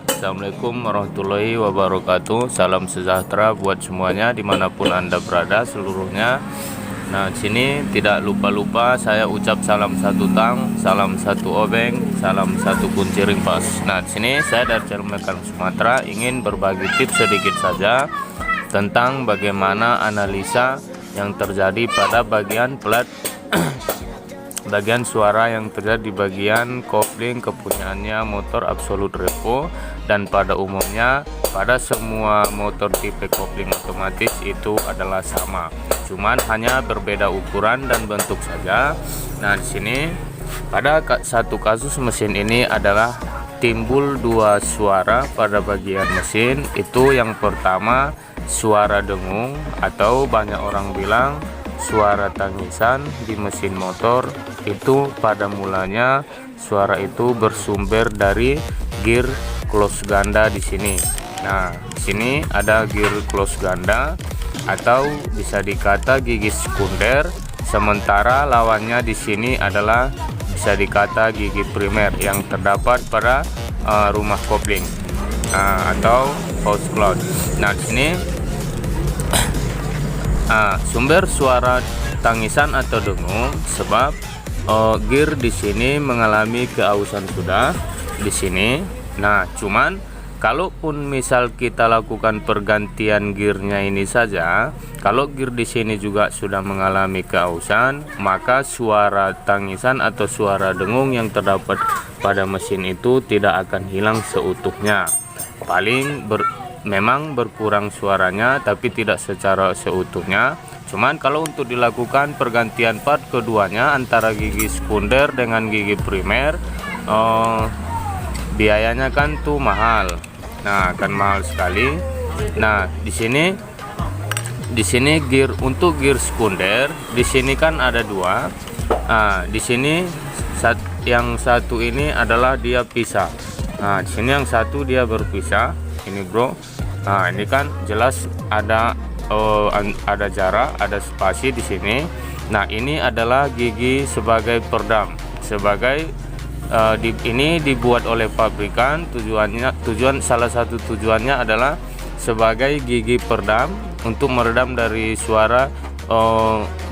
Assalamualaikum warahmatullahi wabarakatuh. Salam sejahtera buat semuanya dimanapun Anda berada seluruhnya. Nah, di sini tidak lupa-lupa saya ucap salam satu tang, salam satu obeng, salam satu kunciring pas. Nah, di sini saya dari channel Mekanik Sumatera ingin berbagi tips sedikit saja tentang bagaimana analisa yang terjadi pada bagian plat bagian suara yang terjadi di bagian kopling kepunyaannya motor Absolut Revo, dan pada umumnya pada semua motor tipe kopling otomatis itu adalah sama, cuman hanya berbeda ukuran dan bentuk saja. Nah, di sini pada satu kasus mesin ini adalah timbul dua suara pada bagian mesin. Itu yang pertama suara dengung atau banyak orang bilang suara tangisan di mesin motor. Itu pada mulanya suara itu bersumber dari gear close ganda di sini. Nah, di sini ada gear close ganda atau bisa dikata gigi sekunder, sementara lawannya di sini adalah bisa dikata gigi primer yang terdapat pada rumah kopling atau hose cloud. Nah, di sini sumber suara tangisan atau dengung sebab gear di sini mengalami keausan sudah di sini. Nah, cuman kalaupun misal kita lakukan pergantian gearnya ini saja, kalau gear di sini juga sudah mengalami keausan, maka suara tangisan atau suara dengung yang terdapat pada mesin itu tidak akan hilang seutuhnya. Paling memang berkurang suaranya, tapi tidak secara seutuhnya. Cuman kalau untuk dilakukan pergantian part keduanya antara gigi sekunder dengan gigi primer, biayanya kan tuh mahal. Nah, akan mahal sekali. Nah, di sini gear untuk gear sekunder di sini kan ada dua. Di sini yang satu ini adalah dia pisah. Nah, di sini yang satu dia berpisah. Ini bro. Nah, ini kan jelas ada jarak, ada spasi di sini. Nah, ini adalah gigi sebagai peredam, ini dibuat oleh pabrikan. Salah satu tujuannya adalah sebagai gigi peredam untuk meredam dari suara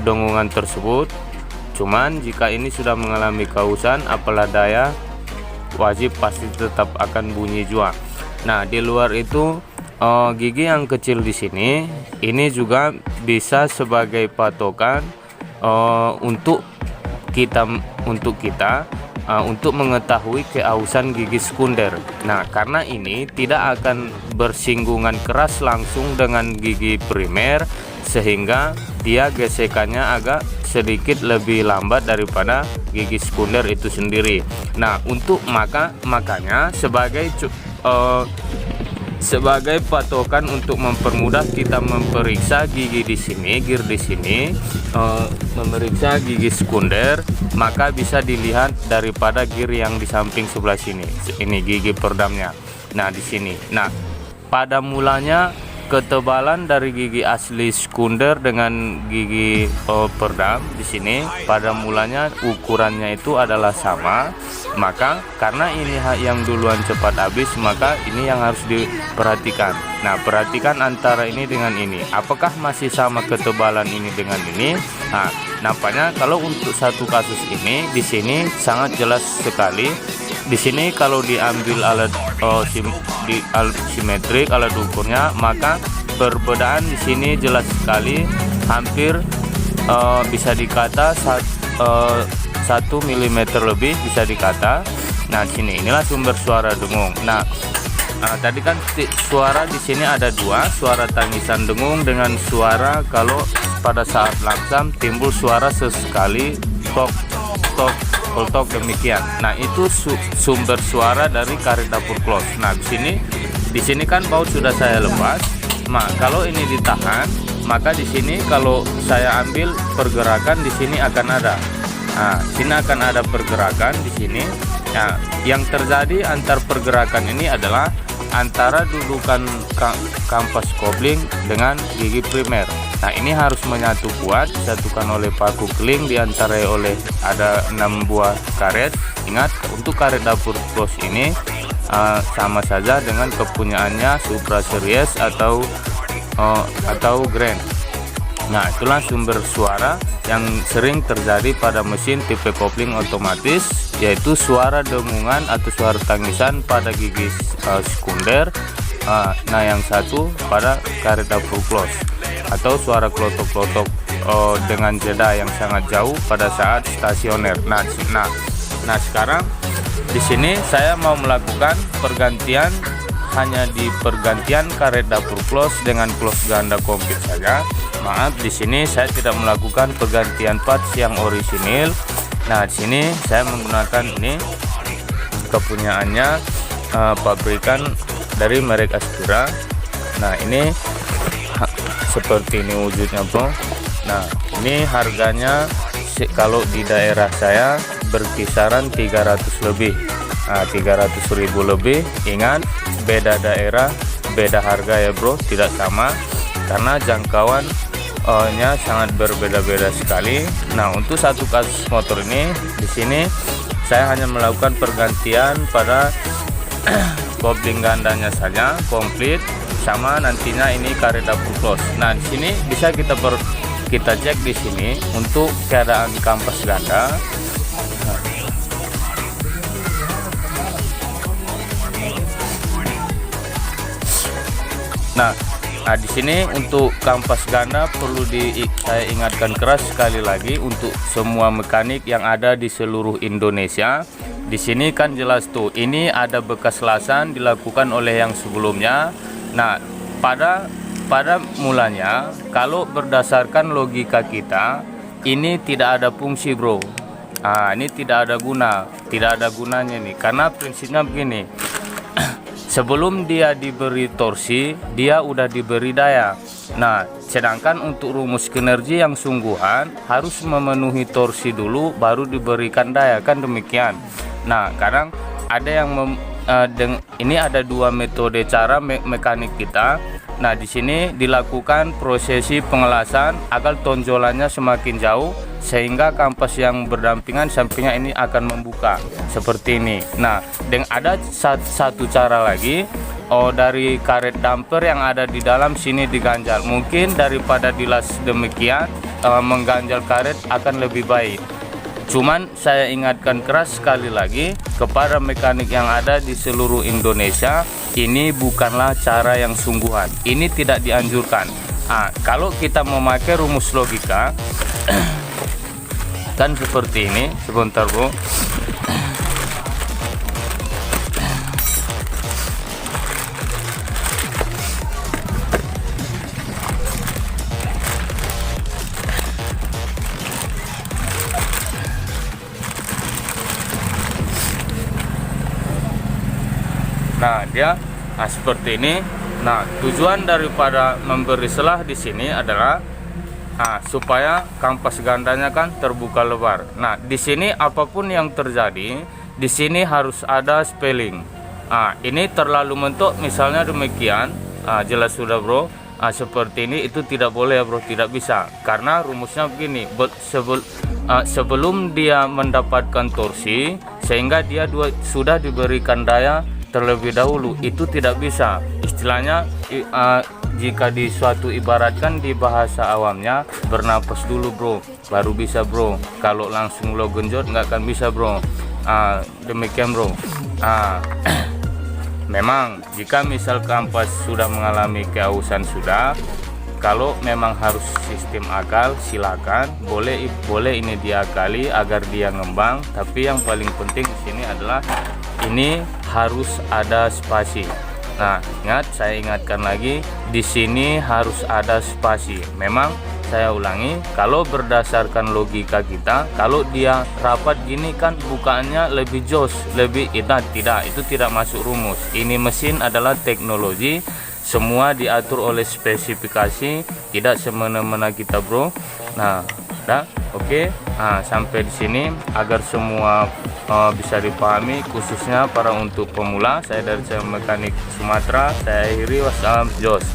dengungan tersebut. Cuman jika ini sudah mengalami keausan, apalah daya, wajib pasti tetap akan bunyi juga. Nah, di luar itu gigi yang kecil di sini ini juga bisa sebagai patokan untuk kita untuk mengetahui keausan gigi sekunder. Nah, karena ini tidak akan bersinggungan keras langsung dengan gigi primer, sehingga dia gesekannya agak sedikit lebih lambat daripada gigi sekunder itu sendiri. Nah, untuk makanya sebagai patokan untuk mempermudah kita memeriksa gigi di sini, gear di sini, memeriksa gigi sekunder, maka bisa dilihat daripada gear yang di samping sebelah sini. Ini gigi peredamnya. Nah, di sini. Nah, pada mulanya ketebalan dari gigi asli sekunder dengan gigi peredam di sini pada mulanya ukurannya itu adalah sama. Maka karena ini yang duluan cepat habis, maka ini yang harus diperhatikan. Nah, perhatikan antara ini dengan ini, apakah masih sama ketebalan ini dengan ini. Nah, nampaknya kalau untuk satu kasus ini di sini sangat jelas sekali. Di sini kalau diambil alat simetrik, alat ukurnya, maka perbedaan di sini jelas sekali, hampir bisa dikata 1 mm lebih bisa dikata. Nah, sini inilah sumber suara dengung. Nah, tadi kan suara di sini ada dua, suara tangisan dengung dengan suara kalau pada saat langsam timbul suara sesekali tok tok demikian. Nah, itu sumber suara dari karet dapur close. Nah, di sini kan baut sudah saya lepas. Nah, kalau ini ditahan, maka di sini kalau saya ambil pergerakan di sini akan ada. Nah, sini akan ada pergerakan di sini. Nah, yang terjadi antar pergerakan ini adalah antara dudukan kampas kopling dengan gigi primer. Nah, ini harus menyatu kuat, disatukan oleh paku keling, diantarai oleh ada 6 buah karet. Ingat, untuk karet dapur close ini sama saja dengan kepunyaannya Supra Series atau Grand. Nah, itulah sumber suara yang sering terjadi pada mesin tipe kopling otomatis, yaitu suara dengungan atau suara tangisan pada gigi sekunder. Nah, yang satu pada karet dapur close, atau suara klotok-klotok dengan jeda yang sangat jauh pada saat stasioner. Nah, sekarang di sini saya mau melakukan pergantian, hanya di pergantian karet dapur close dengan close ganda komplit saja. Maaf, di sini saya tidak melakukan pergantian parts yang orisinil. Nah, di sini saya menggunakan ini kepunyaannya pabrikan dari merek Aspira. Nah, ini seperti ini wujudnya, bro. Nah, ini harganya kalau di daerah saya berkisaran 300 lebih. 300.000 lebih. Ingat, beda daerah beda harga ya, bro, tidak sama karena jangkauannya sangat berbeda-beda sekali. Nah, untuk satu kasus motor ini, di sini saya hanya melakukan pergantian pada kopling gandanya saja komplit, sama nantinya ini karet dapur close. Nah, di sini bisa kita cek di sini untuk keadaan kampas ganda. Nah, di sini untuk kampas ganda perlu saya ingatkan keras sekali lagi untuk semua mekanik yang ada di seluruh Indonesia. Di sini kan jelas tuh, ini ada bekas lasan dilakukan oleh yang sebelumnya. Nah, pada mulanya kalau berdasarkan logika kita, ini tidak ada fungsi, bro. Ini tidak ada gunanya nih, karena prinsipnya begini. Sebelum dia diberi torsi, dia udah diberi daya. Nah, sedangkan untuk rumus kinergi yang sungguhan harus memenuhi torsi dulu baru diberikan daya, kan demikian. Nah, kadang ada yang ini ada dua metode cara mekanik kita. Nah, di sini dilakukan prosesi pengelasan agar tonjolannya semakin jauh sehingga kampas yang berdampingan sampingnya ini akan membuka seperti ini. Nah, ada satu cara lagi, dari karet damper yang ada di dalam sini diganjal. Mungkin daripada dilas demikian, mengganjal karet akan lebih baik. Cuman saya ingatkan keras sekali lagi kepada mekanik yang ada di seluruh Indonesia, ini bukanlah cara yang sungguhan. Ini tidak dianjurkan. Kalau kita memakai rumus logika kan seperti ini. Sebentar, bro. Nah, dia seperti ini. Nah, tujuan daripada memberi selah di sini adalah supaya kampas gandanya kan terbuka lebar. Nah, di sini apapun yang terjadi, di sini harus ada spelling. Ini terlalu mentok misalnya demikian. Jelas sudah, bro. Seperti ini itu tidak boleh ya, bro, tidak bisa. Karena rumusnya begini, sebelum dia mendapatkan torsi sehingga dia sudah diberikan daya terlebih dahulu, itu tidak bisa. Istilahnya jika di suatu ibaratkan di bahasa awamnya, bernapas dulu, bro, baru bisa, bro. Kalau langsung lo genjot nggak akan bisa, bro. Demikian, bro. Memang jika misal kampas sudah mengalami keausan kalau memang harus sistem akal, silakan, boleh ini diakali agar dia ngembang. Tapi yang paling penting di sini adalah ini harus ada spasi. Nah, ingat, saya ingatkan lagi, di sini harus ada spasi. Memang saya ulangi, kalau berdasarkan logika kita, kalau dia rapat gini kan bukaannya lebih jos, lebih tidak, itu tidak masuk rumus. Ini mesin adalah teknologi, semua diatur oleh spesifikasi, tidak semena-mena kita, bro. Nah, oke. Sampai di sini agar semua bisa dipahami, khususnya para untuk pemula. Saya dari Mekanik Sumatera, saya akhiri, wassalam, jos.